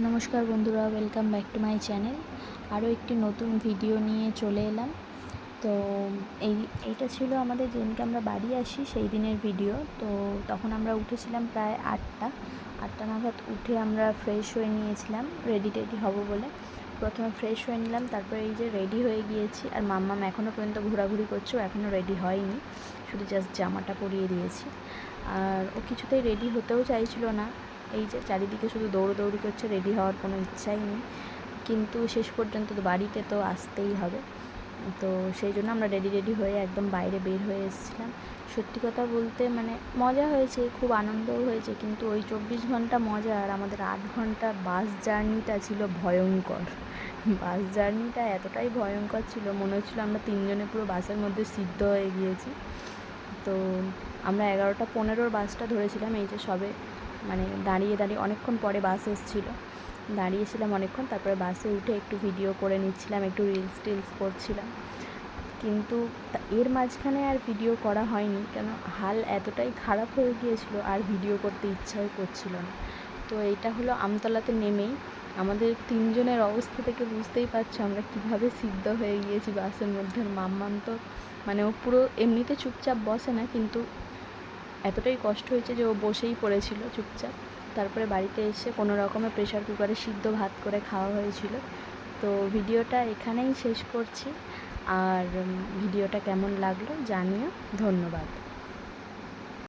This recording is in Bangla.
নমস্কার বন্ধুরা, welcome back to my channel. আরও একটি নতুন ভিডিও নিয়ে চলে এলাম। তো এইটা ছিল আমাদের যেদিনকে আমরা বাড়ি আসি সেই দিনের ভিডিও। তো তখন আমরা উঠেছিলাম প্রায় আটটা নাগাদ। উঠে আমরা ফ্রেশ হয়ে নিয়েছিলাম রেডি টেডি হব বলে। প্রথমে ফ্রেশ হয়ে নিলাম, তারপরে এই যে রেডি হয়ে গিয়েছি। আর মাম্মাম এখনও পর্যন্ত ঘোরাঘুরি করছে, এখনও রেডি হয়নি, শুধু জাস্ট জামাটা পরিয়ে দিয়েছি। আর ও কিছুতেই রেডি হতেও চাইছিল না। এই যে চারিদিকে শুধু দৌড়দৌড়ি করছে, রেডি হওয়ার কোনো ইচ্ছাই নেই। কিন্তু শেষ পর্যন্ত তো বাড়িতে তো আসতেই হবে। তো সেই জন্য আমরা রেডি হয়ে একদম বাইরে বের হয়ে এসেছিলাম। সত্যি কথা বলতে মানে মজা হয়েছে, খুব আনন্দও হয়েছে, কিন্তু ওই 24 ঘন্টা মজা আর আমাদের 8 ঘন্টা বাস জার্নিটা ছিল ভয়ঙ্কর। বাস জার্নিটা এতটাই ভয়ঙ্কর ছিল, মনে হচ্ছিলো আমরা তিনজনে পুরো বাসের মধ্যে সিদ্ধ হয়ে গিয়েছি। তো আমরা 11:15 বাসটা ধরেছিলাম। এই যে সবে মানে দাঁড়িয়ে অনেকক্ষণ পরে বাস এসেছিলো, দাঁড়িয়েছিলাম অনেকক্ষণ, তারপরে বাসে উঠে একটু ভিডিও করে নিচ্ছিলাম, একটু রিলস টিলস করছিলাম। কিন্তু এর মাঝখানে আর ভিডিও করা হয়নি, কেন হাল এতটাই খারাপ হয়ে গিয়েছিল আর ভিডিও করতে ইচ্ছাও করছিল না। তো এইটা হলো আমতলাতে নেমেই আমাদের তিনজনের অবস্থা থেকে বুঝতেই পারছো আমরা কীভাবে সিদ্ধ হয়ে গিয়েছি বাসের মধ্যে। মাম্মাম তো মানে ও পুরো এমনিতে চুপচাপ বসে না, কিন্তু এতটাই কষ্ট হয়েছে যে ও বসেই পড়েছিল চুপচাপ। তারপরে বাড়িতে এসে কোনো রকমে প্রেশার কুকারে সিদ্ধ ভাত করে খাওয়া হয়েছিল। তো ভিডিওটা এখানেই শেষ করছি। আর ভিডিওটা কেমন লাগলো জানিও। ধন্যবাদ।